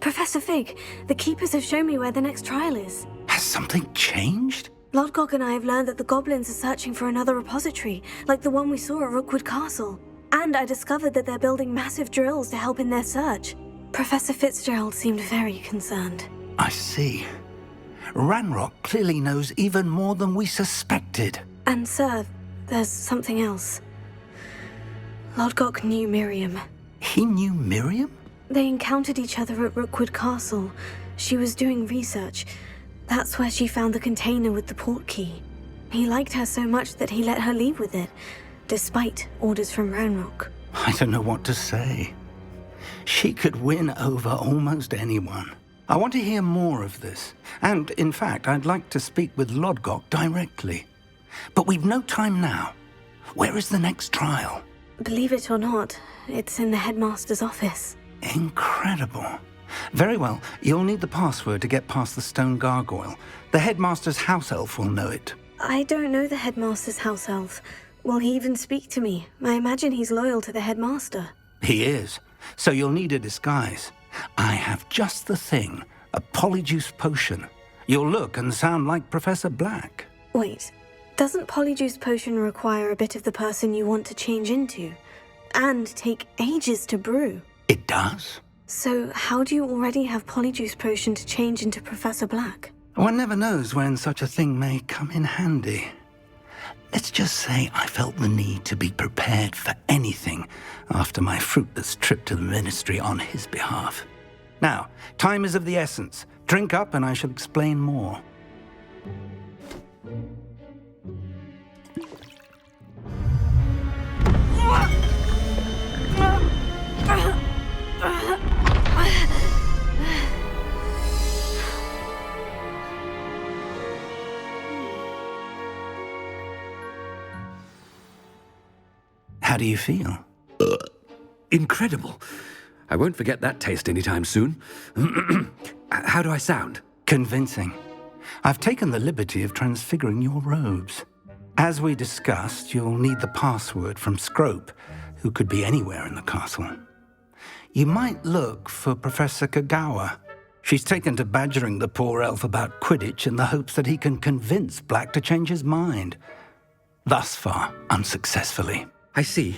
Professor Fig, the Keepers have shown me where the next trial is. Has something changed? Lodgok and I have learned that the goblins are searching for another repository, like the one we saw at Rookwood Castle. And I discovered that they're building massive drills to help in their search. Professor Fitzgerald seemed very concerned. I see. Ranrock clearly knows even more than we suspected. And sir, there's something else. Lodgok knew Miriam. He knew Miriam? They encountered each other at Rookwood Castle. She was doing research. That's where she found the container with the port key. He liked her so much that he let her leave with it, despite orders from Ranrock. I don't know what to say. She could win over almost anyone. I want to hear more of this. And, in fact, I'd like to speak with Lodgok directly. But we've no time now. Where is the next trial? Believe it or not, it's in the headmaster's office. Incredible. Very well, you'll need the password to get past the stone gargoyle. The headmaster's house elf will know it. I don't know the headmaster's house elf. Will he even speak to me? I imagine he's loyal to the headmaster. He is. So you'll need a disguise. I have just the thing. A polyjuice potion. You'll look and sound like Professor Black. Wait, doesn't polyjuice potion require a bit of the person you want to change into? And take ages to brew? It does. So how do you already have polyjuice potion to change into Professor Black? One never knows when such a thing may come in handy. Let's just say I felt the need to be prepared for anything after my fruitless trip to the ministry on his behalf. Now, time is of the essence. Drink up and I shall explain more. How do you feel? Incredible. I won't forget that taste anytime soon. How do I sound? Convincing. I've taken the liberty of transfiguring your robes. As we discussed, you'll need the password from Scrope, who could be anywhere in the castle. You might look for Professor Kagawa. She's taken to badgering the poor elf about Quidditch in the hopes that he can convince Black to change his mind. Thus far, unsuccessfully. I see.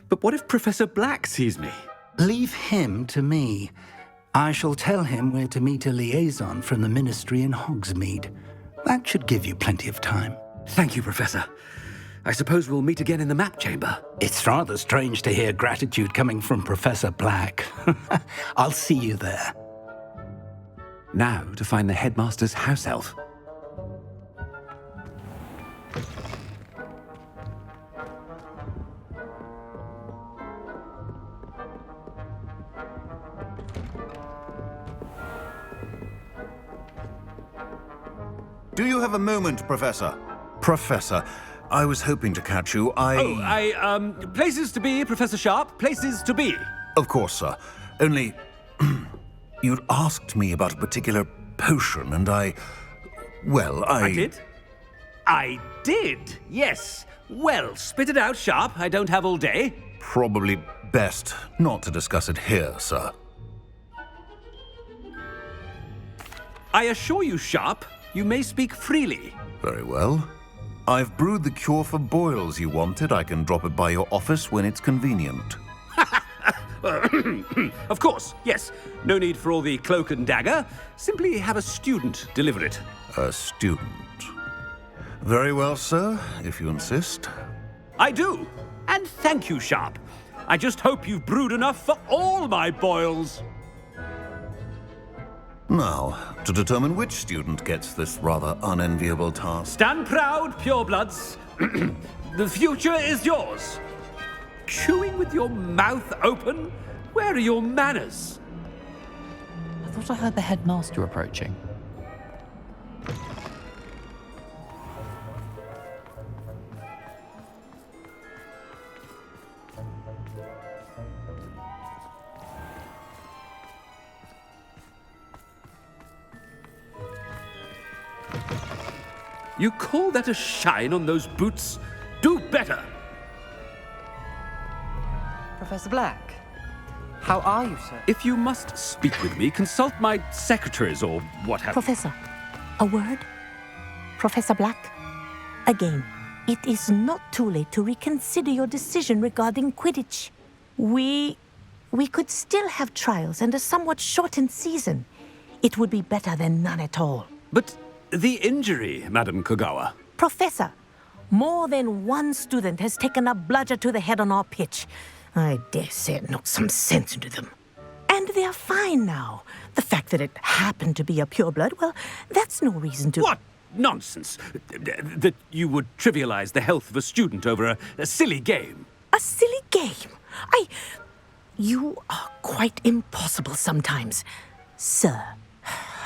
But what if Professor Black sees me? Leave him to me. I shall tell him where to meet a liaison from the ministry in Hogsmeade. That should give you plenty of time. Thank you, Professor. I suppose we'll meet again in the map chamber. It's rather strange to hear gratitude coming from Professor Black. I'll see you there. Now to find the headmaster's house elf. Do you have a moment, Professor? Professor, I was hoping to catch you. Places to be, Professor Sharp. Places to be. Of course, sir. Only, you'd asked me about a particular potion, and I did? I did, yes. Well, spit it out, Sharp. I don't have all day. Probably best not to discuss it here, sir. I assure you, Sharp, you may speak freely. Very well. I've brewed the cure for boils you wanted. I can drop it by your office when it's convenient. Of course, yes. No need for all the cloak and dagger. Simply have a student deliver it. A student. Very well, sir, if you insist. I do. And thank you, Sharp. I just hope you've brewed enough for all my boils. Now, to determine which student gets this rather unenviable task. Stand proud, purebloods. The future is yours. Chewing with your mouth open? Where are your manners? I thought I heard the headmaster approaching. You call that a shine on those boots? Do better! Professor Black, How are you, sir? If you must speak with me, consult my secretaries or what have you. Professor, a word? Professor Black? Again, it is not too late to reconsider your decision regarding Quidditch. We could still have trials and a somewhat shortened season. It would be better than none at all. But the injury, Madam Kogawa. Professor, more than one student has taken a bludger to the head on our pitch. I dare say it knocked some sense into them. And they are fine now. The fact that it happened to be a pureblood, well, that's no reason to... What nonsense! That you would trivialize the health of a student over a silly game. A silly game? You are quite impossible sometimes. Sir,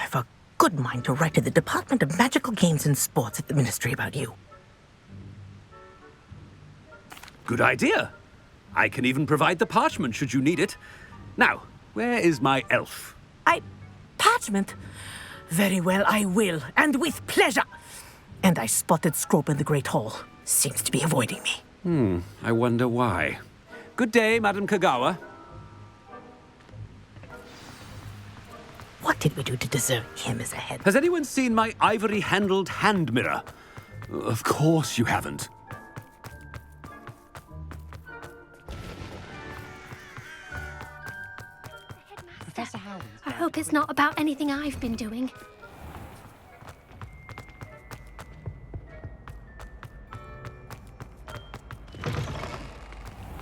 I've a good mind to write to the Department of Magical Games and Sports at the Ministry about you. Good idea. I can even provide the parchment should you need it. Now, where is my elf? Parchment? Very well, I will, and with pleasure. And I spotted Scrope in the Great Hall. Seems to be avoiding me. I wonder why. Good day, Madam Kogawa. What did we do to deserve him as a head? Has anyone seen my ivory-handled hand mirror? Of course you haven't. Professor Howard. I hope it's not about anything I've been doing.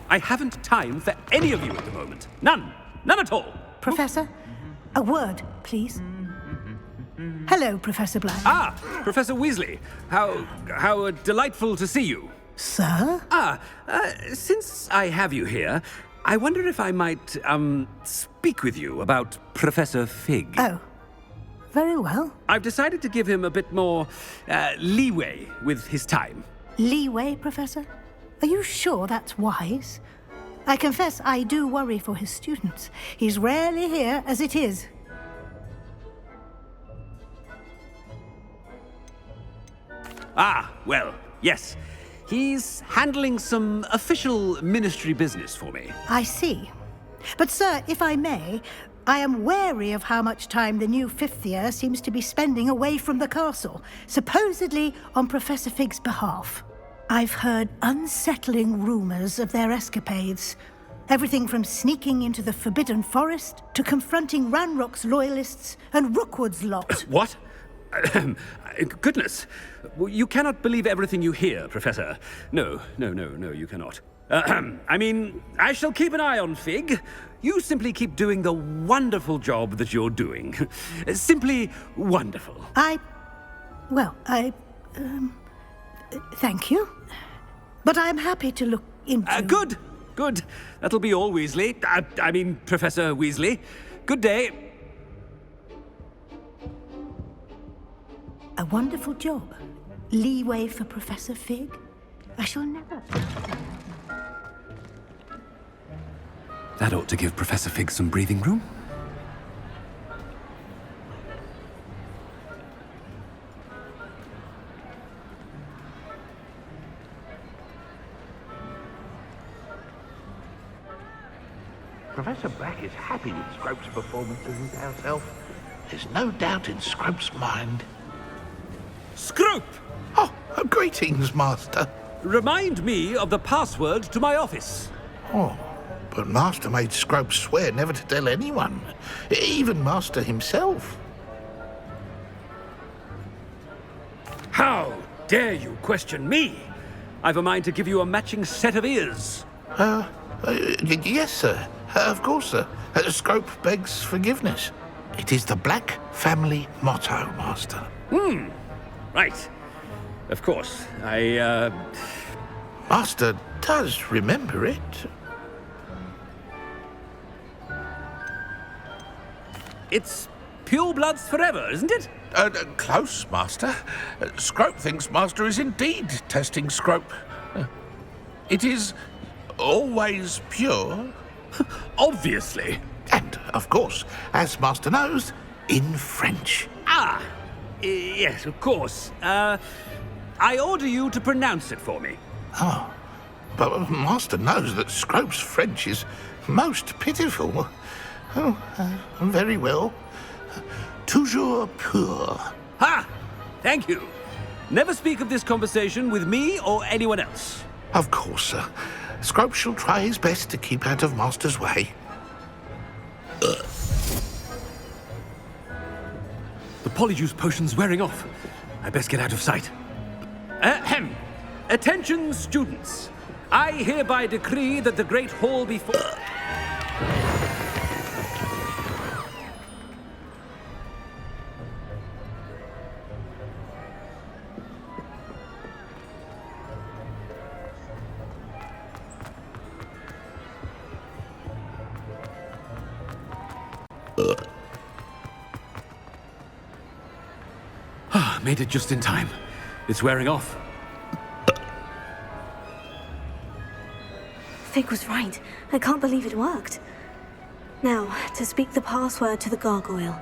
I haven't time for any of you at the moment. None. None at all. Professor, a word, please. Hello, Professor Black. Ah, Professor Weasley. How delightful to see you. Sir? Since I have you here, I wonder if I might, speak with you about Professor Fig. Oh, very well. I've decided to give him a bit more, leeway with his time. Leeway, Professor? Are you sure that's wise? I confess I do worry for his students. He's rarely here as it is. Ah, well, yes. He's handling some official ministry business for me. I see. But, sir, if I may, I am wary of how much time the new fifth year seems to be spending away from the castle, supposedly on Professor Fig's behalf. I've heard unsettling rumors of their escapades. Everything from sneaking into the Forbidden Forest to confronting Ranrock's loyalists and Rookwood's lot. What? Goodness. You cannot believe everything you hear, Professor. No, you cannot. I mean, I shall keep an eye on Fig. You simply keep doing the wonderful job that you're doing. Simply wonderful. Thank you. But I'm happy to look into... Good. That'll be all, Weasley. I mean, Professor Weasley. Good day. A wonderful job. Leeway for Professor Fig. I shall never... That ought to give Professor Fig some breathing room. Professor Black is happy with Scrope's performance as his house elf. There's no doubt in Scrope's mind. Scrope! Oh, greetings, Master. Remind me of the password to my office. Oh, but Master made Scrope swear never to tell anyone, even Master himself. How dare you question me? I've a mind to give you a matching set of ears. Yes, sir. Of course, sir. Scrope begs forgiveness. It is the Black family motto, Master. Right. Of course. Master does remember it. It's purebloods forever, isn't it? Close, Master. Scrope thinks Master is indeed testing Scrope. It is always pure. Obviously. And, of course, as Master knows, in French. Yes, of course. I order you to pronounce it for me. Oh, but Master knows that Scrope's French is Most pitiful. Oh, very well. Toujours pur. Ha! Thank you. Never speak of this conversation with me or anyone else. Of course, sir. Scrope shall try his best to keep out of Master's way. The polyjuice potion's wearing off. I best get out of sight. Ahem. Attention, students. I hereby decree that the Great Hall be full. Made it just in time. It's wearing off. Fig was right. I can't believe it worked. Now, to speak the password to the gargoyle.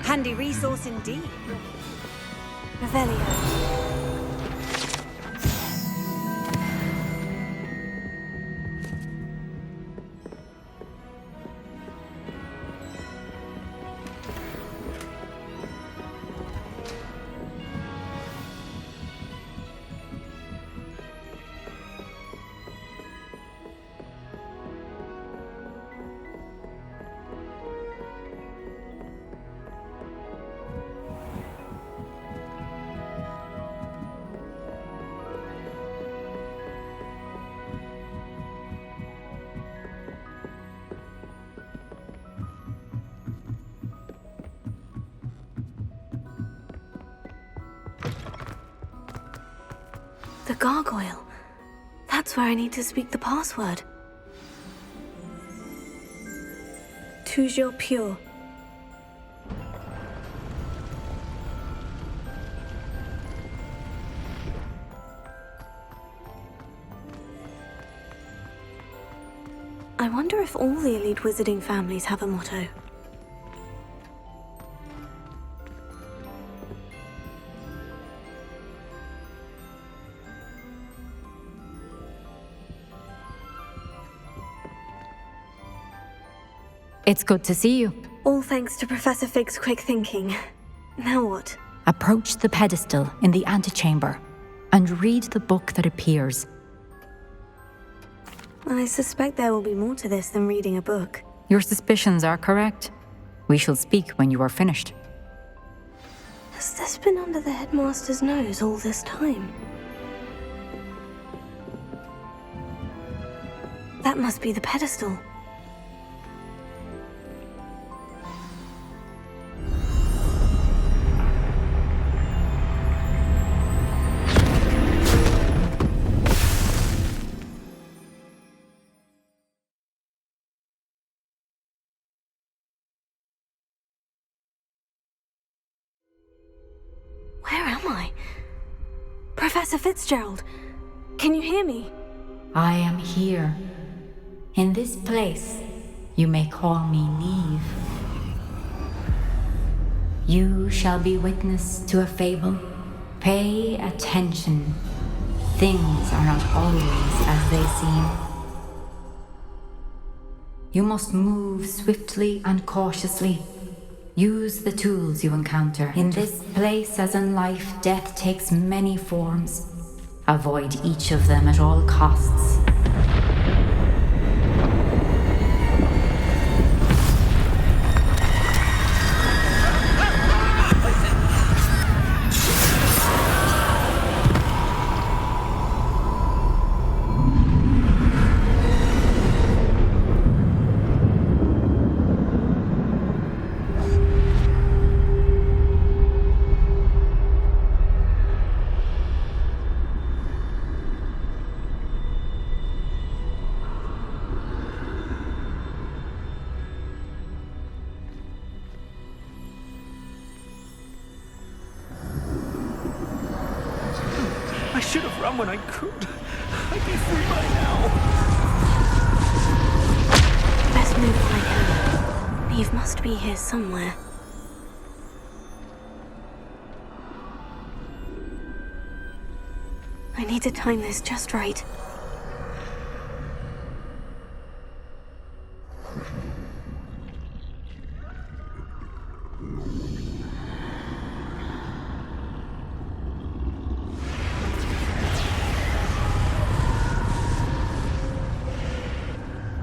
Handy resource indeed. Revelio. The gargoyle. That's where I need to speak the password. Toujours pure. I wonder if all the elite wizarding families have a motto. It's good to see you. All thanks to Professor Fig's quick thinking. Now what? Approach the pedestal in the antechamber and read the book that appears. I suspect there will be more to this than reading a book. Your suspicions are correct. We shall speak when you are finished. Has this been under the headmaster's nose all this time? That must be the pedestal. Where am I? Professor Fitzgerald, can you hear me? I am here. In this place, you may call me Niamh. You shall be witness to a fable. Pay attention. Things are not always as they seem. You must move swiftly and cautiously. Use the tools you encounter. In this place, as in life, death takes many forms. Avoid each of them at all costs. I should have run when I could. I'd be free by now. Best move if I can. Niamh must be here somewhere. I need to time this just right.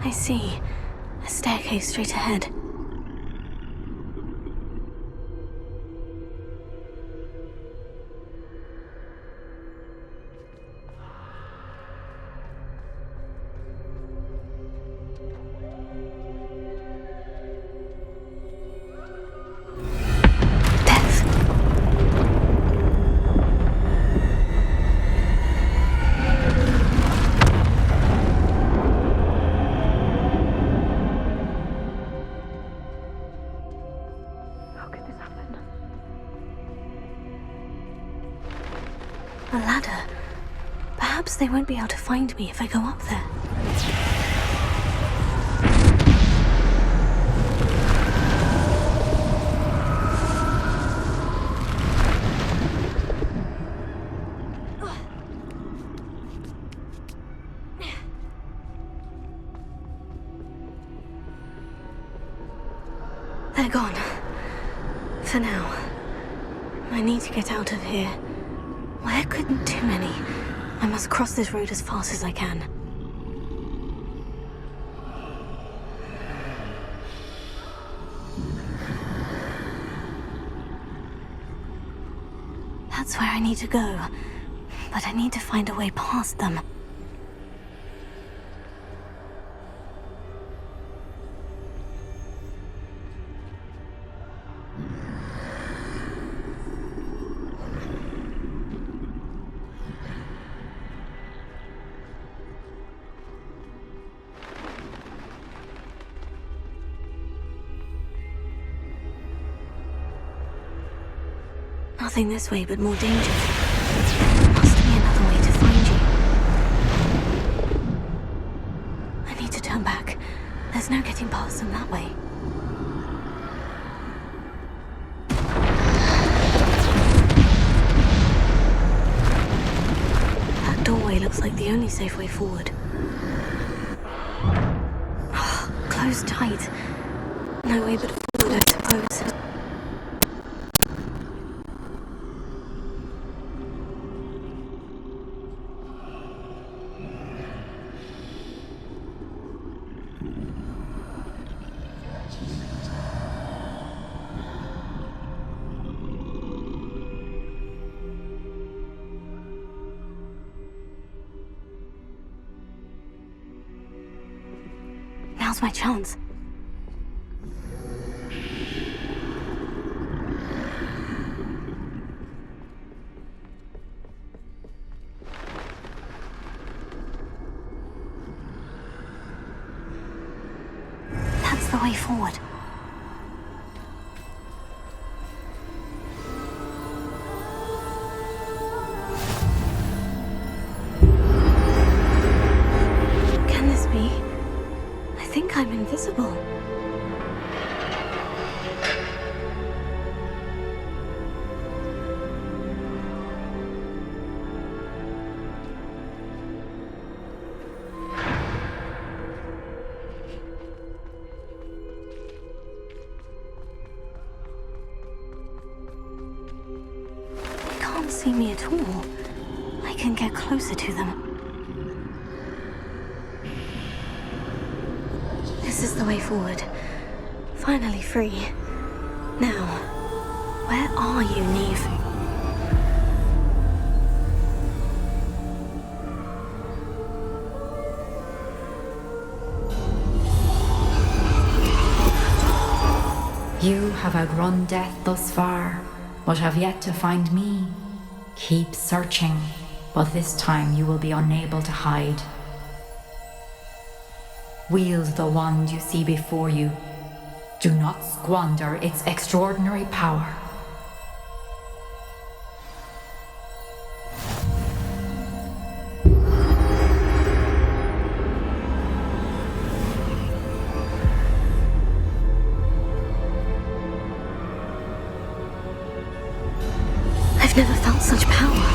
I see. A staircase straight ahead. A ladder. Perhaps they won't be able to find me if I go up there. They're gone. For now. I need to get out of here. Where couldn't too many? I must cross this road as fast as I can. That's where I need to go. But I need to find a way past them. Nothing this way, but more danger. There must be another way to find you. I need to turn back. There's no getting past them that way. That doorway looks like the only safe way forward. Closed tight. No way but forward suppose. Now's my chance. That's the way forward. Can this be? I think I'm invisible. They can't see me at all. I can get closer to them. This is the way forward. Finally free. Now, where are you, Niamh? You have outrun death thus far, but have yet to find me. Keep searching, but this time you will be unable to hide. Wield the wand you see before you. Do not squander its extraordinary power. I've never felt such power.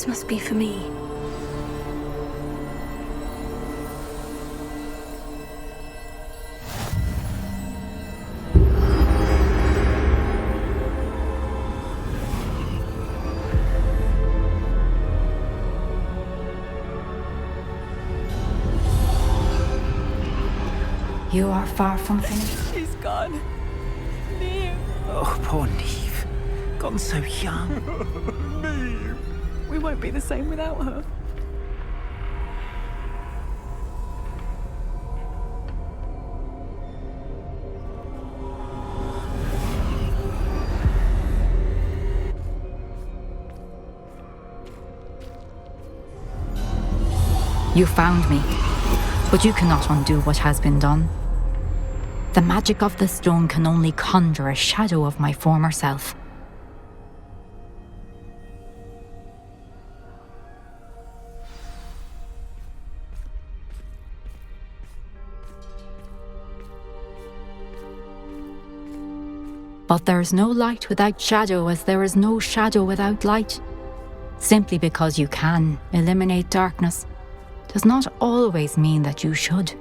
This must be for me. You are far from finished. She's gone. Niamh. Oh, poor Niamh. Gone so young. Niamh. We won't be the same without her. You found me, but you cannot undo what has been done. The magic of the stone can only conjure a shadow of my former self. But there is no light without shadow, as there is no shadow without light. Simply because you can eliminate darkness does not always mean that you should.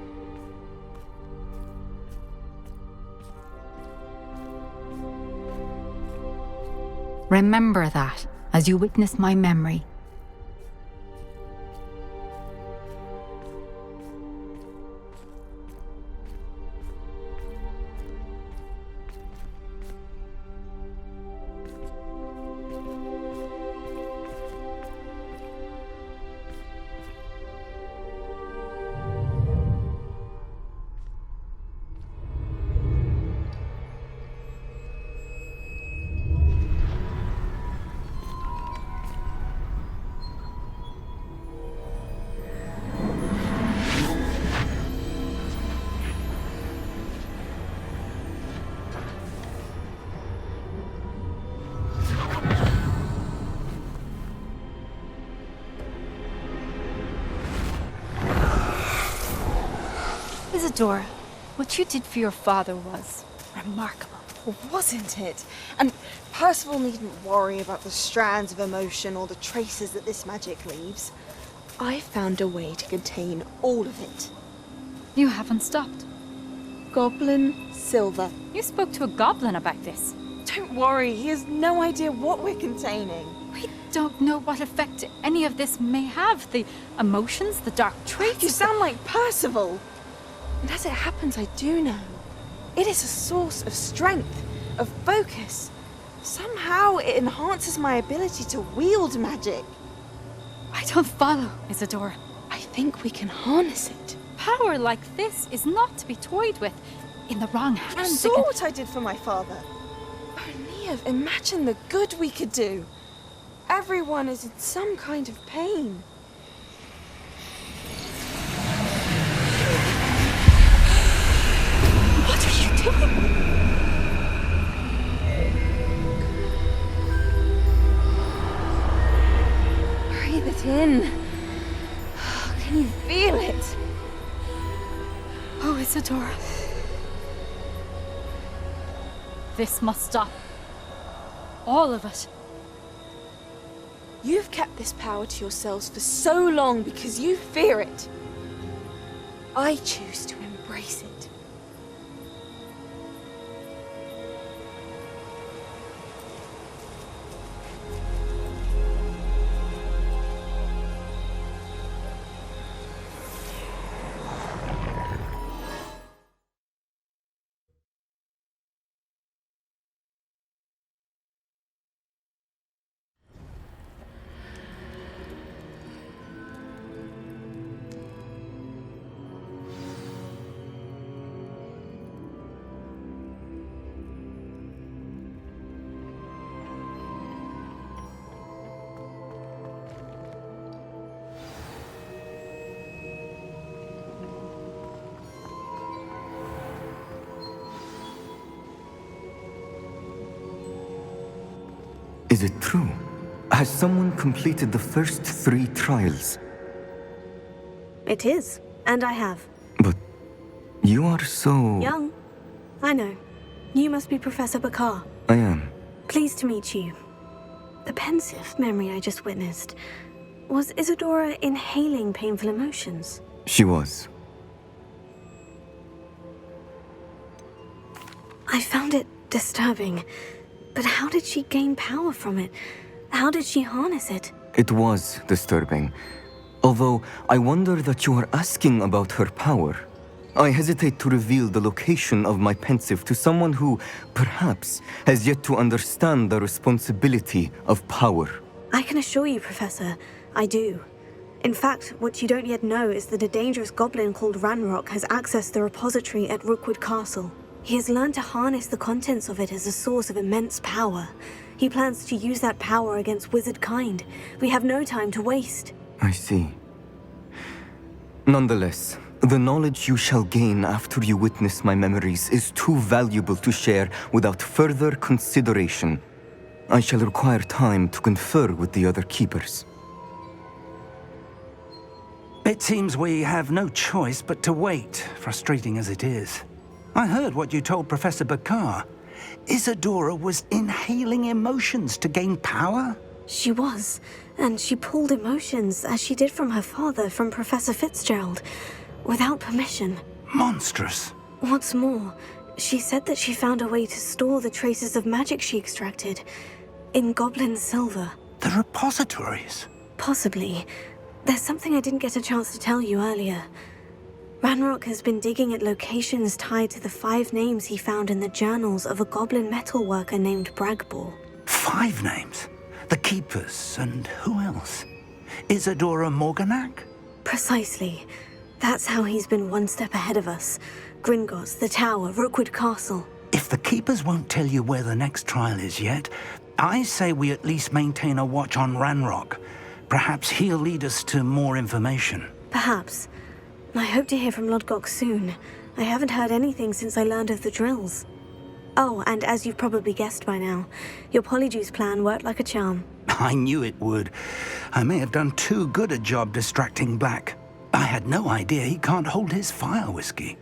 Remember that as you witness my memory. Isadora, what you did for your father was remarkable, wasn't it? And Percival needn't worry about the strands of emotion or the traces that this magic leaves. I found a way to contain all of it. You haven't stopped. Goblin Silver. You spoke to a goblin about this. Don't worry, he has no idea what we're containing. We don't know what effect any of this may have. The emotions, the dark traits. You sound like Percival. And as it happens, I do know. It is a source of strength, of focus. Somehow it enhances my ability to wield magic. I don't follow, Isadora. I think we can harness it. Power like this is not to be toyed with. In the wrong hands. You saw what I did for my father. Oh, Niamh, imagine the good we could do. Everyone is in some kind of pain. What are you doing? Breathe it in. Can you feel it? Oh, Isadora. This must stop. All of it. You've kept this power to yourselves for so long because you fear it. I choose to embrace it. Is it true? Has someone completed the first 3 trials? It is, and I have. But you are so... Young. I know. You must be Professor Bakar. I am. Pleased to meet you. The pensive memory I just witnessed. Was Isadora inhaling painful emotions? She was. I found it disturbing. But how did she gain power from it? How did she harness it? It was disturbing. Although I wonder that you are asking about her power. I hesitate to reveal the location of my pensive to someone who, perhaps, has yet to understand the responsibility of power. I can assure you, Professor, I do. In fact, what you don't yet know is that a dangerous goblin called Ranrock has accessed the repository at Rookwood Castle. He has learned to harness the contents of it as a source of immense power. He plans to use that power against wizard kind. We have no time to waste. I see. Nonetheless, the knowledge you shall gain after you witness my memories is too valuable to share without further consideration. I shall require time to confer with the other keepers. It seems we have no choice but to wait, frustrating as it is. I heard what you told Professor Bakar. Isadora was inhaling emotions to gain power? She was, and she pulled emotions, as she did from her father, from Professor Fitzgerald, without permission. Monstrous. What's more, she said that she found a way to store the traces of magic she extracted in goblin silver. The repositories? Possibly. There's something I didn't get a chance to tell you earlier. Ranrock has been digging at locations tied to the 5 names he found in the journals of a goblin metalworker named Bragbor. 5 names? The Keepers, and who else? Isadora Morganac? Precisely. That's how he's been one step ahead of us. Gringotts, the Tower, Rookwood Castle. If the Keepers won't tell you where the next trial is yet, I say we at least maintain a watch on Ranrock. Perhaps he'll lead us to more information. Perhaps. I hope to hear from Lodgok soon. I haven't heard anything since I learned of the drills. Oh, and as you've probably guessed by now, your Polyjuice plan worked like a charm. I knew it would. I may have done too good a job distracting Black. I had no idea he can't hold his fire whiskey.